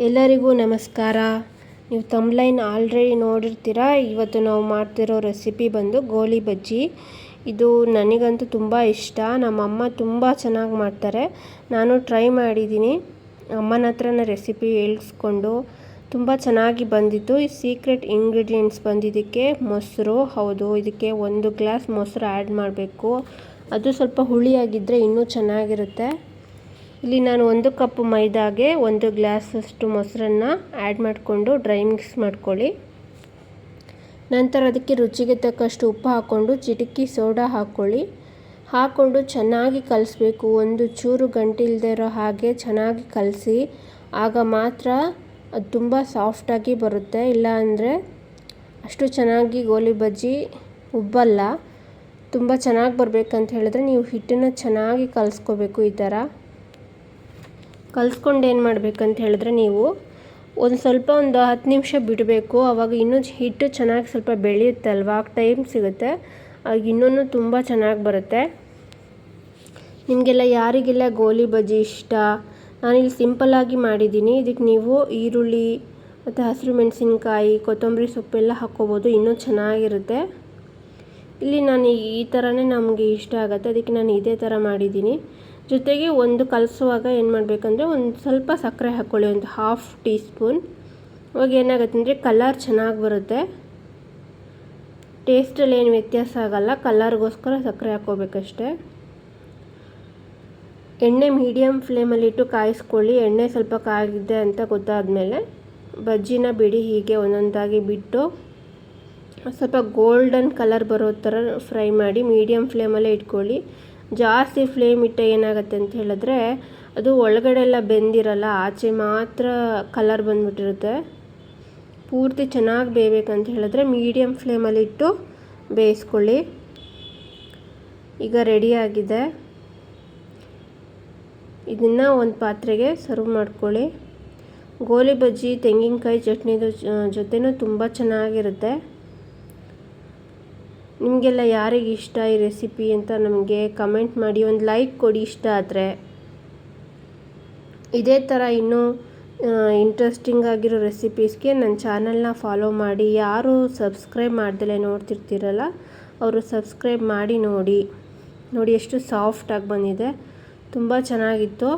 ಎಲ್ಲರಿಗೂ ನಮಸ್ಕಾರ. ನೀವು ತಮ್ಲೈನ್ ಆಲ್ರೆಡಿ ನೋಡಿರ್ತೀರ. ಇವತ್ತು ನಾವು ಮಾಡ್ತಿರೋ ರೆಸಿಪಿ ಬಂದು ಗೋಲಿ ಬಜ್ಜಿ. ಇದು ನನಗಂತೂ ತುಂಬ ಇಷ್ಟ. ನಮ್ಮಮ್ಮ ತುಂಬ ಚೆನ್ನಾಗಿ ಮಾಡ್ತಾರೆ. ನಾನು ಟ್ರೈ ಮಾಡಿದ್ದೀನಿ, ಅಮ್ಮನ ಹತ್ರನ ರೆಸಿಪಿ ಹೇಳಿಸ್ಕೊಂಡು. ತುಂಬ ಚೆನ್ನಾಗಿ ಬಂದಿತ್ತು. ಈ ಸೀಕ್ರೆಟ್ ಇಂಗ್ರೀಡಿಯೆಂಟ್ಸ್ ಬಂದಿದ್ದಕ್ಕೆ ಮೊಸರು. ಹೌದು, ಇದಕ್ಕೆ 1 ಗ್ಲಾಸ್ ಮೊಸರು ಆ್ಯಡ್ ಮಾಡಬೇಕು. ಅದು ಸ್ವಲ್ಪ ಹುಳಿಯಾಗಿದ್ದರೆ ಇನ್ನೂ ಚೆನ್ನಾಗಿರುತ್ತೆ. ಇಲ್ಲಿ ನಾನು 1 ಕಪ್ ಮೈದಾಗೆ 1 ಗ್ಲಾಸಷ್ಟು ಮೊಸರನ್ನು ಆ್ಯಡ್ ಮಾಡಿಕೊಂಡು ಡ್ರೈ ಮಿಕ್ಸ್ ಮಾಡ್ಕೊಳ್ಳಿ. ನಂತರ ಅದಕ್ಕೆ ರುಚಿಗೆ ತಕ್ಕಷ್ಟು ಉಪ್ಪು ಹಾಕ್ಕೊಂಡು ಚಿಟಿಕೆ ಸೋಡಾ ಹಾಕ್ಕೊಂಡು ಚೆನ್ನಾಗಿ ಕಲಿಸ್ಬೇಕು. ಒಂದು ಚೂರು ಗಂಟಿಲ್ಲದೆ ಇರೋ ಹಾಗೆ ಚೆನ್ನಾಗಿ ಕಲಸಿ. ಆಗ ಮಾತ್ರ ಅದು ತುಂಬ ಸಾಫ್ಟಾಗಿ ಬರುತ್ತೆ. ಇಲ್ಲ ಅಂದರೆ ಅಷ್ಟು ಚೆನ್ನಾಗಿ ಗೋಲಿ ಬಜ್ಜಿ ಉಬ್ಬಲ್ಲ. ತುಂಬ ಚೆನ್ನಾಗಿ ಬರಬೇಕಂತ ಹೇಳಿದ್ರೆ ನೀವು ಹಿಟ್ಟನ್ನು ಚೆನ್ನಾಗಿ ಕಲಿಸ್ಕೋಬೇಕು. ಈ ಥರ ಕಲಿಸ್ಕೊಂಡು ಏನು ಮಾಡಬೇಕಂತ ಹೇಳಿದ್ರೆ ನೀವು ಒಂದು 10 ನಿಮಿಷ ಬಿಡಬೇಕು. ಆವಾಗ ಇನ್ನೂ ಹಿಟ್ಟು ಚೆನ್ನಾಗಿ ಸ್ವಲ್ಪ ಬೆಳೆಯುತ್ತೆ ಅಲ್ವಾ, ಟೈಮ್ ಸಿಗುತ್ತೆ. ಆಗ ಇನ್ನೂ ತುಂಬ ಚೆನ್ನಾಗಿ ಬರುತ್ತೆ. ನಿಮಗೆಲ್ಲ ಯಾರಿಗೆಲ್ಲ ಗೋಲಿ ಬಜ್ಜಿ ಇಷ್ಟ, ನಾನಿಲ್ಲಿ ಸಿಂಪಲ್ಲಾಗಿ ಮಾಡಿದ್ದೀನಿ. ಇದಕ್ಕೆ ನೀವು ಈರುಳ್ಳಿ ಮತ್ತು ಹಸಿರು ಮೆಣಸಿನ್ಕಾಯಿ, ಕೊತ್ತಂಬರಿ ಸೊಪ್ಪೆಲ್ಲ ಹಾಕ್ಕೋಬೋದು, ಇನ್ನೂ ಚೆನ್ನಾಗಿರುತ್ತೆ. ಇಲ್ಲಿ ನಾನು ಈ ಥರನೇ ನಮಗೆ ಇಷ್ಟ ಆಗುತ್ತೆ, ಅದಕ್ಕೆ ನಾನು ಇದೇ ಥರ ಮಾಡಿದ್ದೀನಿ. ಜೊತೆಗೆ ಒಂದು ಕಲಿಸುವಾಗ ಏನು ಮಾಡಬೇಕಂದ್ರೆ ಒಂದು ಸ್ವಲ್ಪ ಸಕ್ಕರೆ ಹಾಕ್ಕೊಳ್ಳಿ, ಒಂದು 1/2 ಟೀ ಸ್ಪೂನ್. ಇವಾಗ ಏನಾಗುತ್ತೆ ಅಂದರೆ ಕಲರ್ ಚೆನ್ನಾಗಿ ಬರುತ್ತೆ. ಟೇಸ್ಟಲ್ಲಿ ಏನು ವ್ಯತ್ಯಾಸ ಆಗಲ್ಲ, ಕಲರ್ಗೋಸ್ಕರ ಸಕ್ಕರೆ ಹಾಕ್ಕೋಬೇಕಷ್ಟೆ. ಎಣ್ಣೆ ಮೀಡಿಯಮ್ ಫ್ಲೇಮಲ್ಲಿಟ್ಟು ಕಾಯಿಸ್ಕೊಳ್ಳಿ. ಎಣ್ಣೆ ಸ್ವಲ್ಪ ಕಾಗಿದೆ ಅಂತ ಗೊತ್ತಾದಮೇಲೆ ಬಜ್ಜಿನ ಬಿಡಿ, ಹೀಗೆ ಒಂದೊಂದಾಗಿ ಬಿಟ್ಟು ಸ್ವಲ್ಪ ಗೋಲ್ಡನ್ ಕಲರ್ ಬರೋ ಥರ ಫ್ರೈ ಮಾಡಿ. ಮೀಡಿಯಮ್ ಫ್ಲೇಮಲ್ಲೇ ಇಟ್ಕೊಳ್ಳಿ. ಜಾಸ್ತಿ ಫ್ಲೇಮ್ ಇಟ್ಟರೆ ಏನಾಗುತ್ತೆ ಅಂತ ಹೇಳಿದ್ರೆ ಅದು ಒಳಗಡೆ ಎಲ್ಲ ಬೆಂದಿರಲ್ಲ, ಆಚೆ ಮಾತ್ರ ಕಲರ್ ಬಂದ್ಬಿಟ್ಟಿರುತ್ತೆ. ಪೂರ್ತಿ ಚೆನ್ನಾಗಿ ಬೇಯಬೇಕಂತ ಹೇಳಿದ್ರೆ ಮೀಡಿಯಮ್ ಫ್ಲೇಮಲ್ಲಿಟ್ಟು ಬೇಯಿಸ್ಕೊಳ್ಳಿ. ಈಗ ರೆಡಿಯಾಗಿದೆ. ಇದನ್ನು ಒಂದು ಪಾತ್ರೆಗೆ ಸರ್ವ್ ಮಾಡ್ಕೊಳ್ಳಿ. ಗೋಲಿ ಬಜ್ಜಿ ತೆಂಗಿನಕಾಯಿ ಚಟ್ನಿದು ಜೊತೆನೂ ತುಂಬ ಚೆನ್ನಾಗಿರುತ್ತೆ. ನಿಮಗೆಲ್ಲ ಯಾರಿಗೆ ಇಷ್ಟ ಈ ರೆಸಿಪಿ ಅಂತ ನಮಗೆ ಕಮೆಂಟ್ ಮಾಡಿ, ಒಂದು ಲೈಕ್ ಕೊಡಿ ಇಷ್ಟ ಆದರೆ. ಇದೇ ಥರ ಇನ್ನೂ ಇಂಟ್ರೆಸ್ಟಿಂಗ್ ಆಗಿರೋ ರೆಸಿಪೀಸ್ಗೆ ನನ್ನ ಚಾನಲ್ನ ಫಾಲೋ ಮಾಡಿ. ಯಾರು ಸಬ್ಸ್ಕ್ರೈಬ್ ಮಾಡ್ದಲೇ ನೋಡ್ತಿರ್ತೀರಲ್ಲ ಅವರು ಸಬ್ಸ್ಕ್ರೈಬ್ ಮಾಡಿ. ನೋಡಿ ಎಷ್ಟು ಸಾಫ್ಟಾಗಿ ಬಂದಿದೆ, ತುಂಬ ಚೆನ್ನಾಗಿತ್ತು.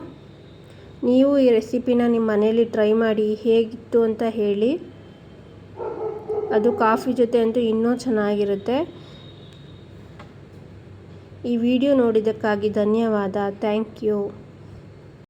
ನೀವು ಈ ರೆಸಿಪಿನ ನಿಮ್ಮ ಮನೇಲಿ ಟ್ರೈ ಮಾಡಿ, ಹೇಗಿತ್ತು ಅಂತ ಹೇಳಿ. ಅದು ಕಾಫಿ ಜೊತೆ ಅಂತೂ ಇನ್ನೂ ಚೆನ್ನಾಗಿರುತ್ತೆ. ಈ ವಿಡಿಯೋ ನೋಡಿದ್ದಕ್ಕಾಗಿ ಧನ್ಯವಾದ. Thank you.